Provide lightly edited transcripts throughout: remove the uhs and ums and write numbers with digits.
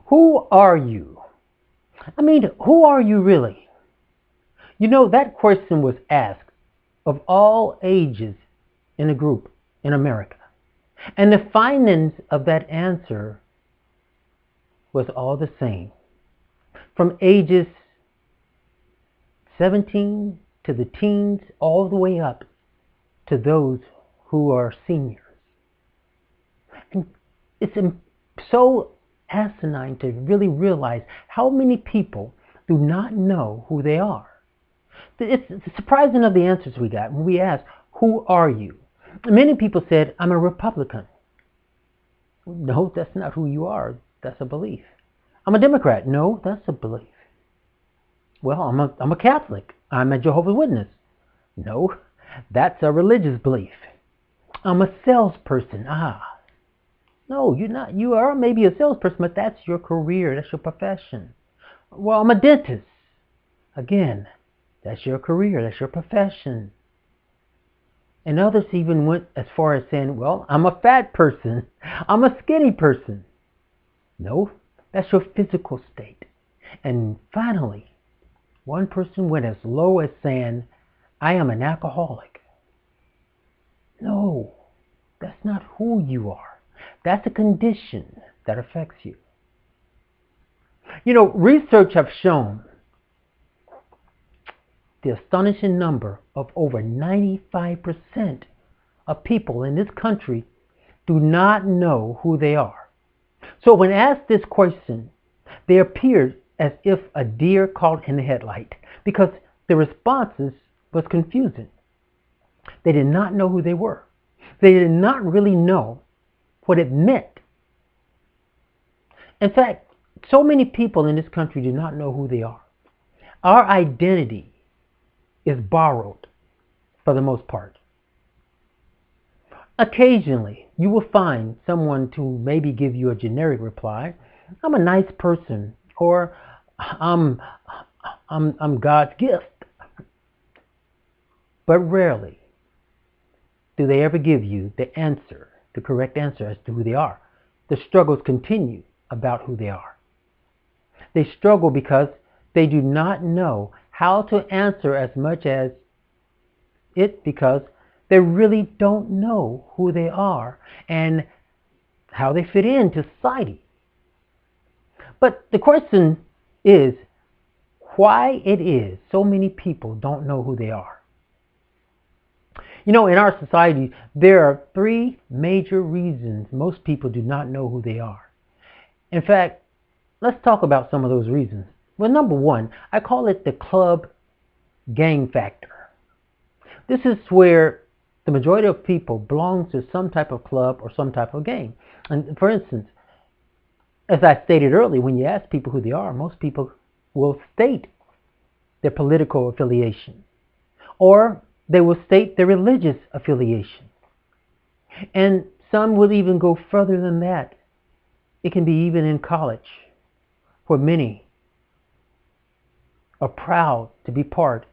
Who are you? I mean, who are you really? You know, that question was asked of all ages in a group in America. And the findings of that answer was all the same. From ages 17 to the teens, all the way up to those who are seniors. And it's so asinine to really realize how many people do not know who they are. It's surprising of the answers we got when we asked, who are you? Many people said, I'm a Republican. No, that's not who you are. That's a belief. I'm a Democrat. No, that's a belief. Well, I'm a Catholic. I'm a Jehovah's Witness. No, that's a religious belief. I'm a salesperson. No, you're not. You are maybe a salesperson, but that's your career. That's your profession. Well, I'm a dentist. Again, that's your career. That's your profession. And others even went as far as saying, well, I'm a fat person. I'm a skinny person. No, that's your physical state. And finally, one person went as low as saying, I am an alcoholic. No, that's not who you are. That's a condition that affects you. You know, research have shown the astonishing number of over 95% of people in this country do not know who they are. So when asked this question, they appeared as if a deer caught in the headlight because the responses was confusing. They did not know who they were. They did not really know what it meant. In fact, so many people in this country do not know who they are. Our identity is borrowed for the most part. Occasionally, you will find someone to maybe give you a generic reply. I'm a nice person, or I'm God's gift. But rarely do they ever give you the answer, the correct answer as to who they are. The struggles continue about who they are. They struggle because they do not know how to answer as much as it because they really don't know who they are and how they fit into society. But the question is why it is so many people don't know who they are. You know, in our society, there are three major reasons most people do not know who they are. In fact, let's talk about some of those reasons. Well, number one, I call it the club gang factor. This is where the majority of people belong to some type of club or some type of gang. And for instance, as I stated earlier, when you ask people who they are, most people will state their political affiliation, or they will state their religious affiliation. And some will even go further than that. It can be even in college, where many are proud to be part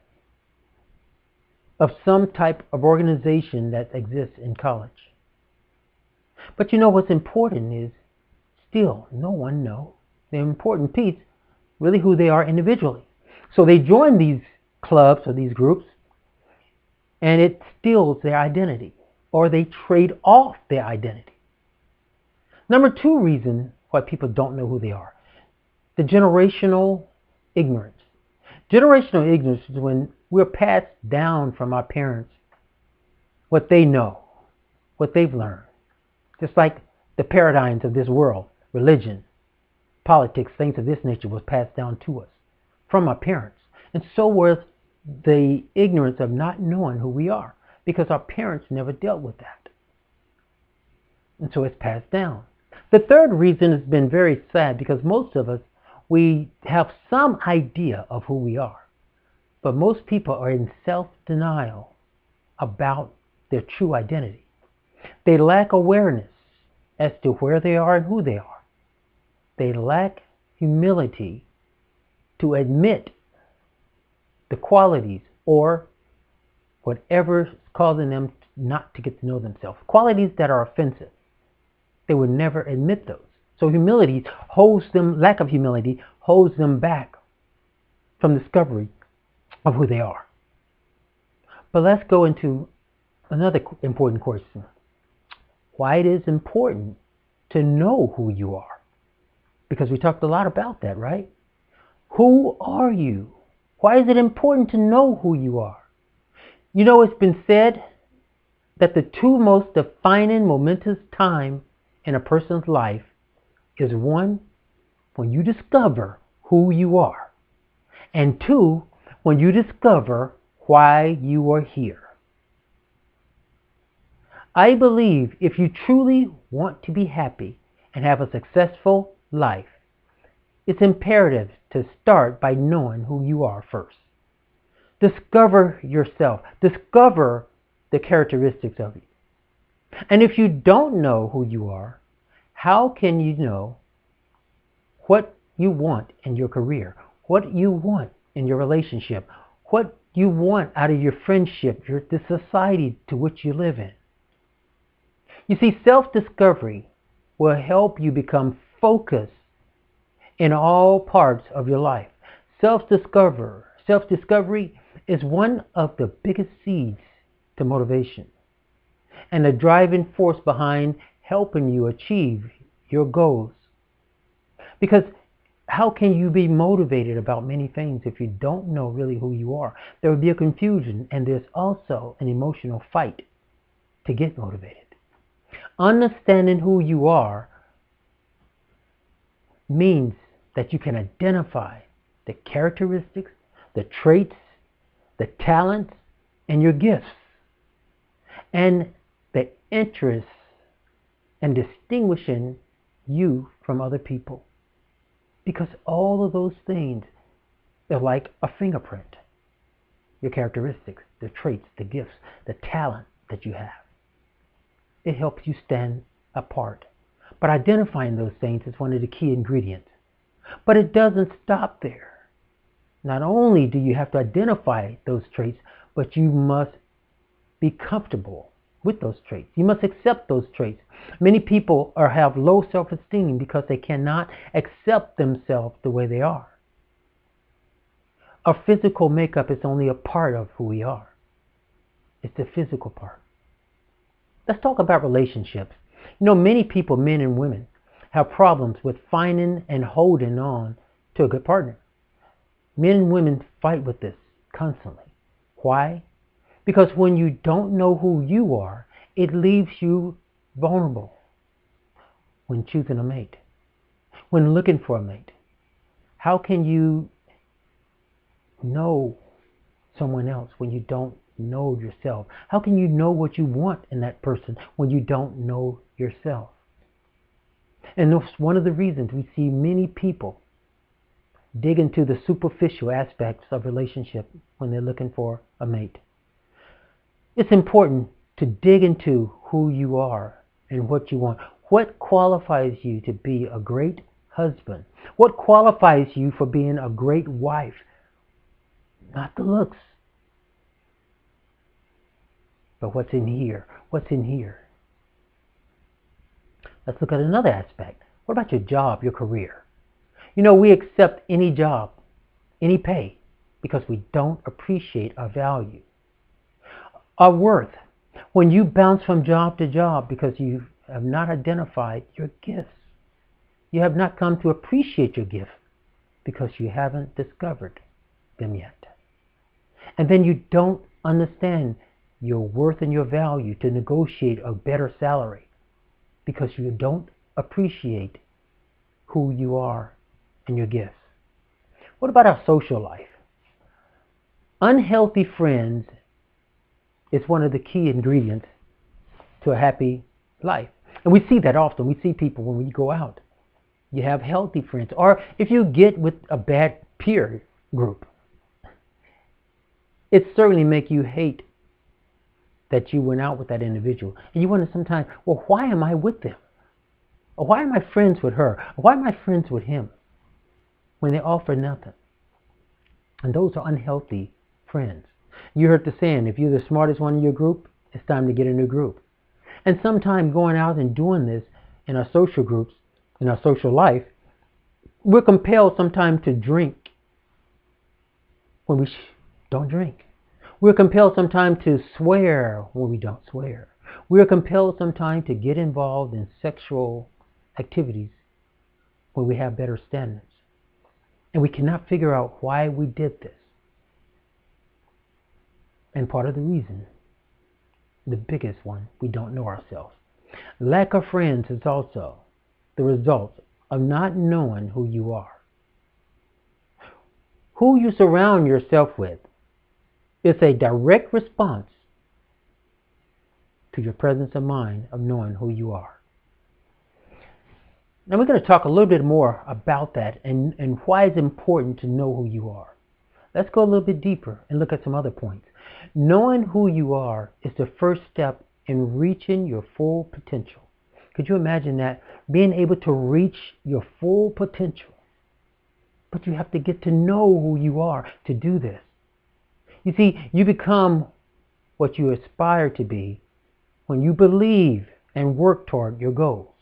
of some type of organization that exists in college. But you know what's important is still no one knows the important piece, really who they are individually. So they join these clubs or these groups and it steals their identity, or they trade off their identity. Number two reason why people don't know who they are, the generational ignorance. Generational ignorance is when we're passed down from our parents what they know, what they've learned. Just like the paradigms of this world, religion, politics, things of this nature was passed down to us from our parents. And so was the ignorance of not knowing who we are, because our parents never dealt with that. And so it's passed down. The third reason has been very sad, because most of us, we have some idea of who we are. But most people are in self-denial about their true identity. They lack awareness as to where they are and who they are. They lack humility to admit the qualities or whatever is causing them not to get to know themselves. Qualities that are offensive. They would never admit those. So lack of humility holds them back from discovery of who they are. But let's go into another important question. Why it is important to know who you are. Because we talked a lot about that, right? Who are you? Why is it important to know who you are? You know, it's been said that the two most defining momentous time in a person's life is one, when you discover who you are, and two, when you discover why you are here. I believe if you truly want to be happy and have a successful life, it's imperative to start by knowing who you are first. Discover yourself. Discover the characteristics of you. And if you don't know who you are, how can you know what you want in your career, what you want in your relationship, what you want out of your friendship, the society to which you live in? You see, self-discovery will help you become focused in all parts of your life. Self-discovery is one of the biggest seeds to motivation and the driving force behind helping you achieve your goals. Because how can you be motivated about many things if you don't know really who you are? There will be a confusion, and there's also an emotional fight to get motivated. Understanding who you are means that you can identify the characteristics, the traits, the talents, and your gifts, and the interests and distinguishing you from other people. Because all of those things, they're like a fingerprint. Your characteristics, the traits, the gifts, the talent that you have. It helps you stand apart. But identifying those things is one of the key ingredients. But it doesn't stop there. Not only do you have to identify those traits, but you must be comfortable with those traits. You must accept those traits. Many people have low self-esteem because they cannot accept themselves the way they are. Our physical makeup is only a part of who we are. It's the physical part. Let's talk about relationships. You know, many people, men and women, have problems with finding and holding on to a good partner. Men and women fight with this constantly. Why? Because when you don't know who you are, it leaves you vulnerable when choosing a mate, when looking for a mate. How can you know someone else when you don't know yourself? How can you know what you want in that person when you don't know yourself? And that's one of the reasons we see many people dig into the superficial aspects of relationship when they're looking for a mate. It's important to dig into who you are and what you want. What qualifies you to be a great husband? What qualifies you for being a great wife? Not the looks, but what's in here? What's in here? Let's look at another aspect. What about your job, your career? You know, we accept any job, any pay, because we don't appreciate our value, our worth. When you bounce from job to job because you have not identified your gifts, you have not come to appreciate your gift because you haven't discovered them yet. And then you don't understand your worth and your value to negotiate a better salary because you don't appreciate who you are and your gifts. What about our social life? Unhealthy friends is one of the key ingredients to a happy life. And we see that often. We see people when we go out. You have healthy friends. Or if you get with a bad peer group, it certainly makes you hate that you went out with that individual. And you wonder sometimes, well, why am I with them? Or why am I friends with her? Or why am I friends with him? When they offer nothing. And those are unhealthy friends. You heard the saying, if you're the smartest one in your group, it's time to get a new group. And sometimes going out and doing this in our social groups, in our social life, we're compelled sometimes to drink when we don't drink. We're compelled sometimes to swear when we don't swear. We're compelled sometimes to get involved in sexual activities when we have better standards. And we cannot figure out why we did this. And part of the reason, the biggest one, we don't know ourselves. Lack of friends is also the result of not knowing who you are. Who you surround yourself with is a direct response to your presence of mind of knowing who you are. Now we're going to talk a little bit more about that and why it's important to know who you are. Let's go a little bit deeper and look at some other points. Knowing who you are is the first step in reaching your full potential. Could you imagine that? Being able to reach your full potential. But you have to get to know who you are to do this. You see, you become what you aspire to be when you believe and work toward your goals.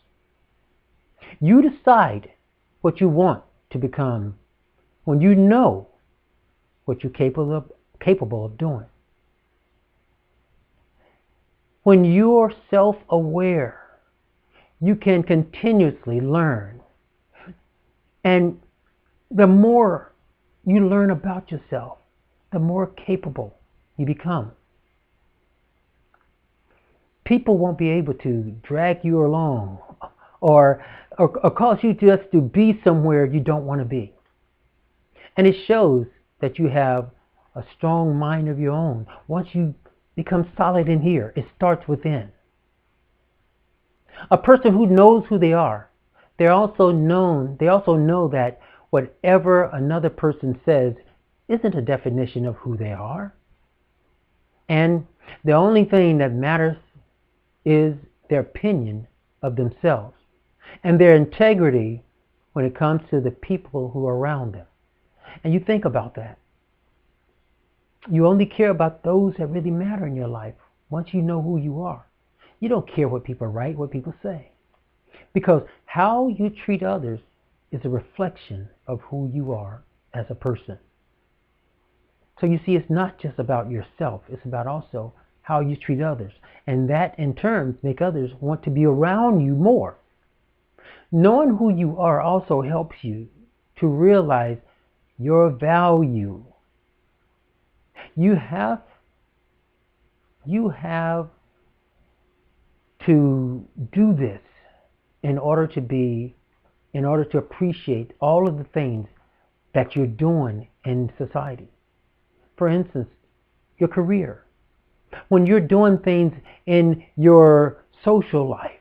You decide what you want to become when you know what you're capable of doing. When you're self-aware, you can continuously learn. And the more you learn about yourself, the more capable you become. People won't be able to drag you along or cause you just to be somewhere you don't want to be. And it shows that you have a strong mind of your own. Once you become solid in here, it starts within. A person who knows who they are, they also know that whatever another person says isn't a definition of who they are. And the only thing that matters is their opinion of themselves and their integrity when it comes to the people who are around them. And you think about that. You only care about those that really matter in your life once you know who you are. You don't care what people write, what people say. Because how you treat others is a reflection of who you are as a person. So you see, it's not just about yourself. It's about also how you treat others. And that in turn make others want to be around you more. Knowing who you are also helps you to realize your value. You have to do this in order to appreciate all of the things that you're doing in society. For instance, your career. When you're doing things in your social life,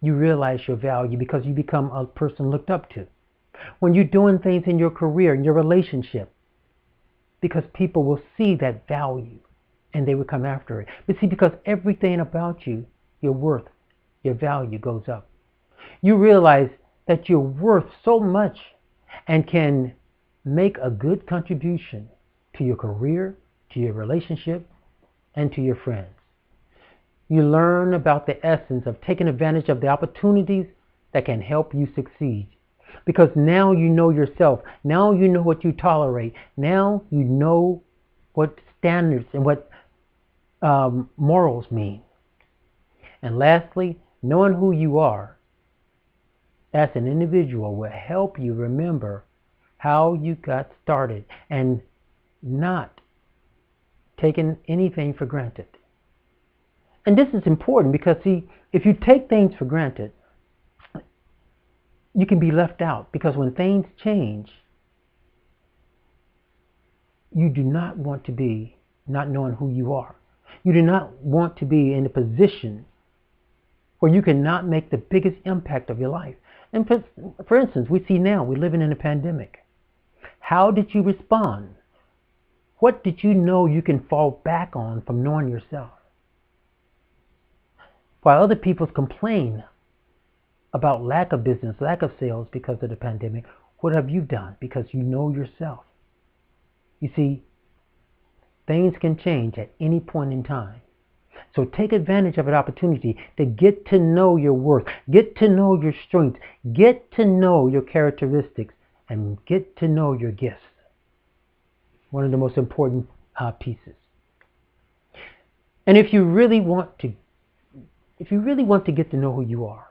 you realize your value because you become a person looked up to. When you're doing things in your career, in your relationship, because people will see that value and they will come after it. But see, because everything about you, your worth, your value goes up. You realize that you're worth so much and can make a good contribution to your career, to your relationship, and to your friends. You learn about the essence of taking advantage of the opportunities that can help you succeed. Because now you know yourself. Now you know what you tolerate. Now you know what standards and what morals mean. And lastly, knowing who you are as an individual will help you remember how you got started and not taking anything for granted. And this is important because, see, if you take things for granted, you can be left out, because when things change, you do not want to be not knowing who you are. You do not want to be in a position where you cannot make the biggest impact of your life. And for instance, we see now, we're living in a pandemic. How did you respond? What did you know you can fall back on from knowing yourself? While other people complain about lack of business, lack of sales because of the pandemic, what have you done? Because you know yourself. You see, things can change at any point in time. So take advantage of an opportunity to get to know your worth, get to know your strengths, get to know your characteristics, and get to know your gifts. One of the most important pieces. And if you really want to get to know who you are,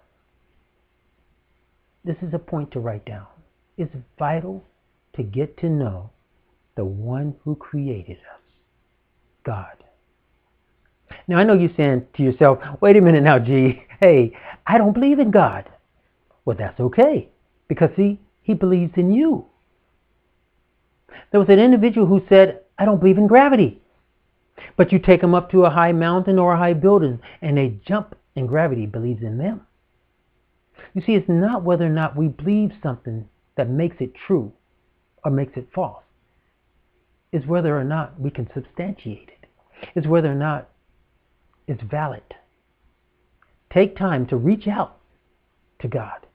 this is a point to write down. It's vital to get to know the one who created us, God. Now, I know you're saying to yourself, wait a minute now, G. Hey, I don't believe in God. Well, that's okay. Because, see, he believes in you. There was an individual who said, I don't believe in gravity. But you take them up to a high mountain or a high building, and they jump, and gravity believes in them. You see, it's not whether or not we believe something that makes it true or makes it false. It's whether or not we can substantiate it. It's whether or not it's valid. Take time to reach out to God.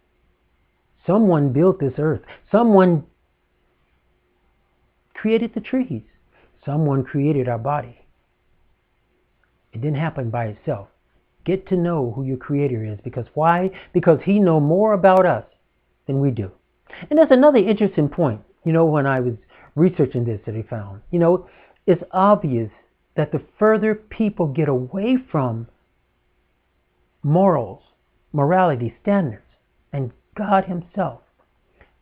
Someone built this earth. Someone created the trees. Someone created our body. It didn't happen by itself. Get to know who your creator is. Because why? Because he knows more about us than we do. And that's another interesting point. When I was researching this that I found, it's obvious that the further people get away from morality, standards, and God himself,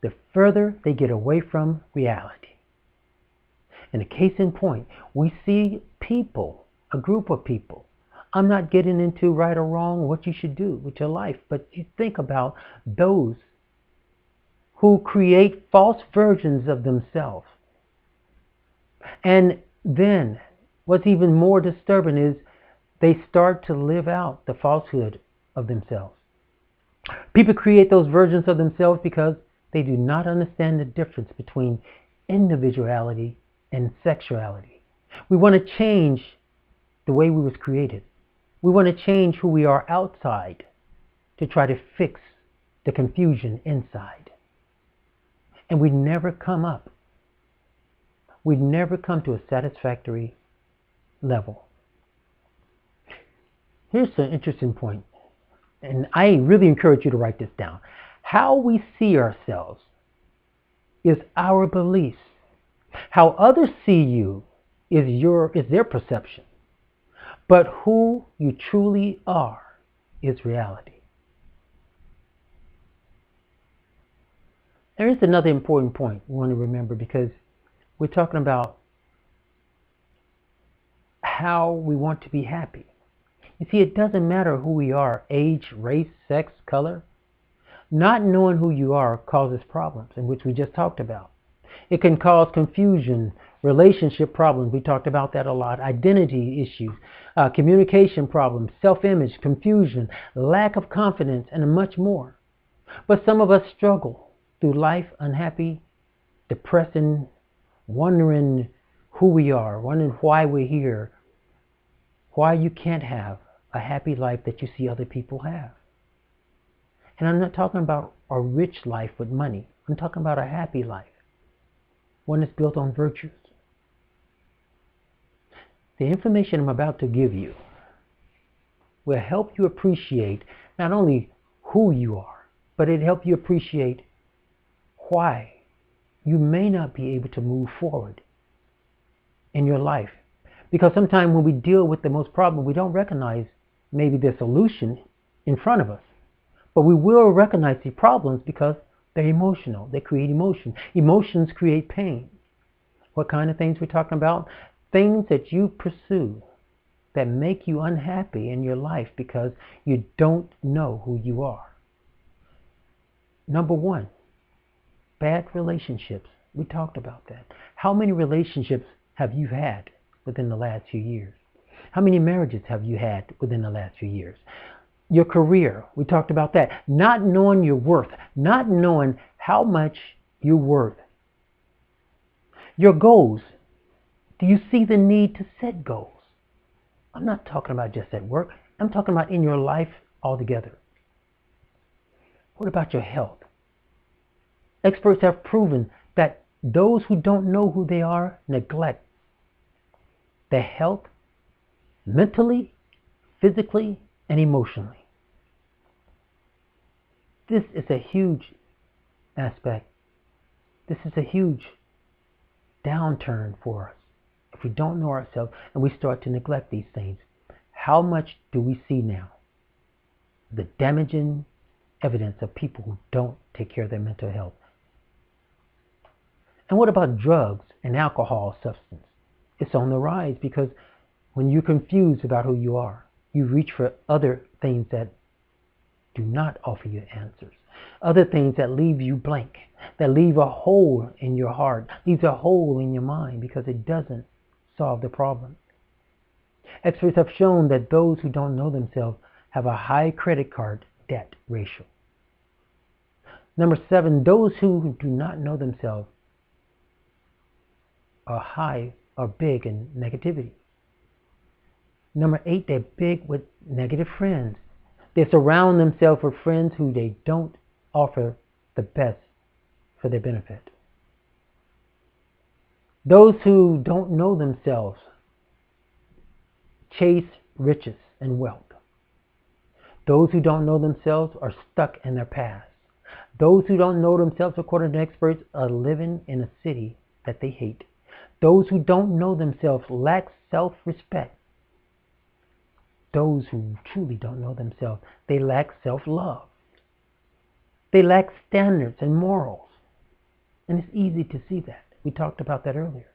the further they get away from reality. And a case in point, we see people, a group of people. I'm not getting into right or wrong, what you should do with your life, but you think about those who create false versions of themselves. And then what's even more disturbing is they start to live out the falsehood of themselves. People create those versions of themselves because they do not understand the difference between individuality and sexuality. We want to change the way we was created. We want to change who we are outside to try to fix the confusion inside. And we never come up. We never come to a satisfactory level. Here's an interesting point, and I really encourage you to write this down. How we see ourselves is our beliefs. How others see you is their perception. But who you truly are is reality. There is another important point we want to remember, because we're talking about how we want to be happy. You see, it doesn't matter who we are, age, race, sex, color. Not knowing who you are causes problems, in which we just talked about. It can cause confusion, relationship problems. We talked about that a lot. Identity issues, communication problems, self-image, confusion, lack of confidence, and much more. But some of us struggle through life unhappy, depressing, wondering who we are, wondering why we're here, why you can't have a happy life that you see other people have. And I'm not talking about a rich life with money. I'm talking about a happy life, one that's built on virtues. The information I'm about to give you will help you appreciate not only who you are, but it'll help you appreciate why you may not be able to move forward in your life. Because sometimes when we deal with the most problem, we don't recognize maybe the solution in front of us. But we will recognize the problems because they're emotional. They create emotion. Emotions create pain. What kind of things we're talking about? Things that you pursue that make you unhappy in your life because you don't know who you are. Number one, bad relationships. We talked about that. How many relationships have you had within the last few years? How many marriages have you had within the last few years? Your career, we talked about that. Not knowing your worth, not knowing how much you're worth. Your goals. Do you see the need to set goals? I'm not talking about just at work. I'm talking about in your life altogether. What about your health? Experts have proven that those who don't know who they are neglect their health mentally physically and emotionally. This is a huge aspect. This is a huge downturn for us. If we don't know ourselves and we start to neglect these things, how much do we see now? The damaging evidence of people who don't take care of their mental health. And what about drugs and alcohol substance? It's on the rise because when you're confused about who you are, you reach for other things that do not offer you answers. Other things that leave you blank, that leave a hole in your heart, leaves a hole in your mind because it doesn't solve the problem. Experts have shown that those who don't know themselves have a high credit card debt ratio. Number 7, those who do not know themselves are big in negativity. Number 8, they're big with negative friends. They surround themselves with friends who they don't offer the best for their benefit. Those who don't know themselves chase riches and wealth. Those who don't know themselves are stuck in their past. Those who don't know themselves, according to experts, are living in a city that they hate. Those who don't know themselves lack self-respect. Those who truly don't know themselves, they lack self-love. They lack standards and morals. And it's easy to see that. We talked about that earlier.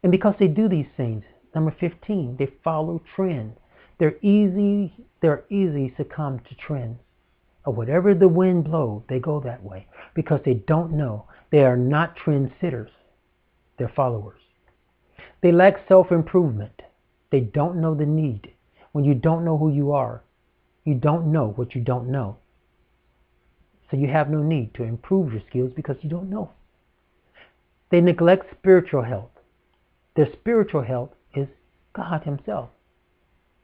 And because they do these things, number 15, they follow trends. They're easy succumb to trends. Or whatever the wind blows, they go that way. Because they don't know. They are not trendsetters. They're followers. They lack self-improvement. They don't know the need. When you don't know who you are, you don't know what you don't know. So you have no need to improve your skills because you don't know. They neglect spiritual health. Their spiritual health is God Himself.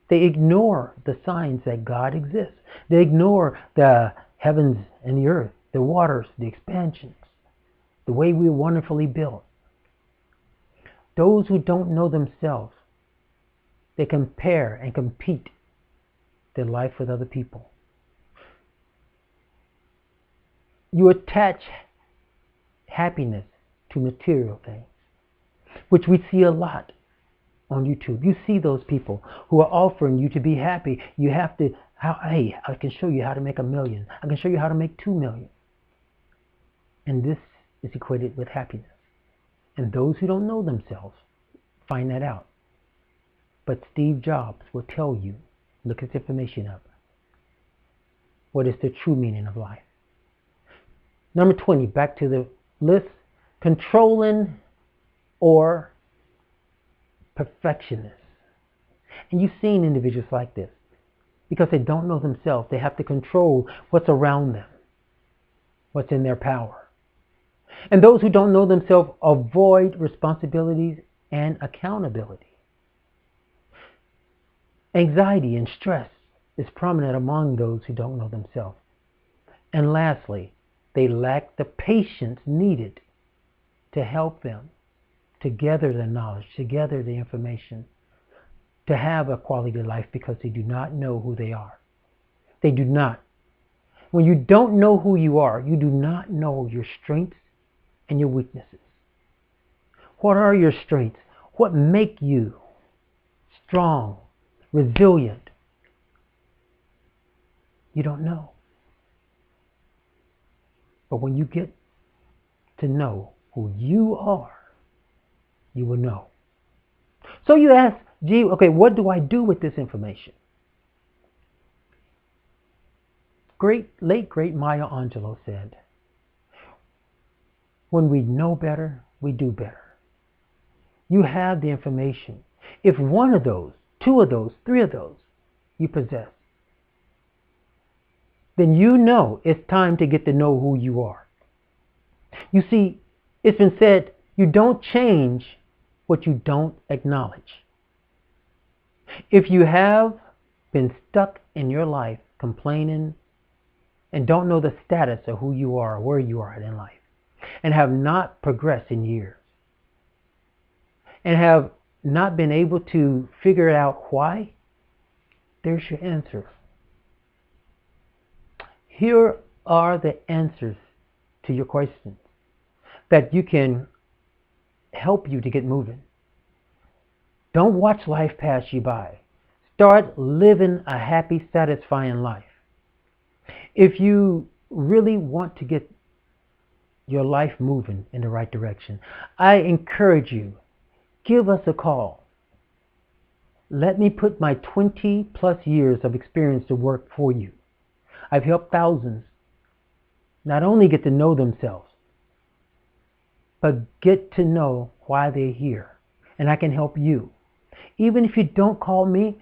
They ignore the signs that God exists. They ignore the heavens and the earth, the waters, the expansions, the way we are wonderfully built. Those who don't know themselves, they compare and compete their life with other people. You attach happiness to material things, which we see a lot on YouTube. You see those people who are offering you to be happy. You have to, hey, I can show you how to make $1 million. I can show you how to make $2 million. And this is equated with happiness. And those who don't know themselves find that out. But Steve Jobs will tell you, look this information up, what is the true meaning of life. Number 20, back to the list, controlling or perfectionists. And you've seen individuals like this. Because they don't know themselves, they have to control what's around them, what's in their power. And those who don't know themselves avoid responsibilities and accountability. Anxiety and stress is prominent among those who don't know themselves. And lastly, they lack the patience needed to help them to gather the knowledge, to gather the information, to have a quality life because they do not know who they are. They do not. When you don't know who you are, you do not know your strengths and your weaknesses. What are your strengths? What make you strong, resilient? You don't know. But when you get to know who you are, you will know. So you ask, gee, okay, what do I do with this information? Late great Maya Angelou said, when we know better, we do better. You have the information. If one of those, two of those, three of those you possess, then you know it's time to get to know who you are. You see, it's been said, you don't change what you don't acknowledge. If you have been stuck in your life complaining and don't know the status of who you are, where you are in life, and have not progressed in years, and have not been able to figure out why, there's your answer. Here are the answers to your questions that you can help you to get moving. Don't watch life pass you by. Start living a happy, satisfying life. If you really want to get your life moving in the right direction, I encourage you, give us a call. Let me put my 20 plus years of experience to work for you. I've helped thousands not only get to know themselves, but get to know why they're here. And I can help you. Even if you don't call me,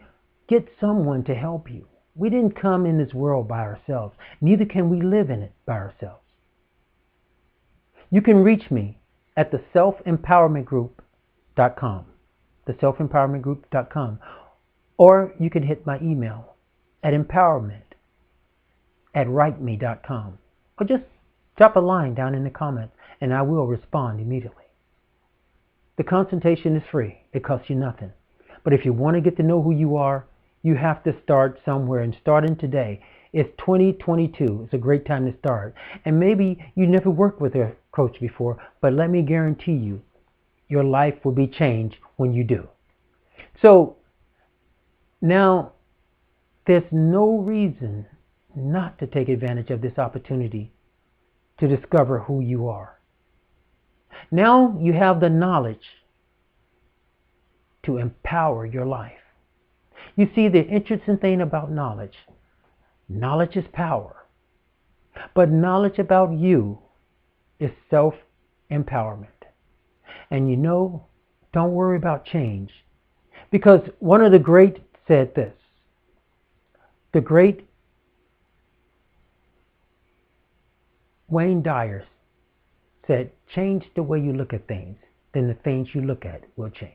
get someone to help you. We didn't come in this world by ourselves. Neither can we live in it by ourselves. You can reach me at the selfempowermentgroup.com, theselfempowermentgroup.com, or you can hit my email at empowerment@writeme.com, or just drop a line down in the comments and I will respond immediately. The consultation is free. It costs you nothing. But if you want to get to know who you are, you have to start somewhere, and starting today. It's 2022. It's a great time to start. And maybe you never worked with a coach before, but let me guarantee you, your life will be changed when you do. So now there's no reason not to take advantage of this opportunity to discover who you are. Now you have the knowledge to empower your life. You see, the interesting thing about knowledge is power. But knowledge about you is self-empowerment. And don't worry about change. Because one of the great said this. The great Wayne Dyer said, change the way you look at things, then the things you look at will change.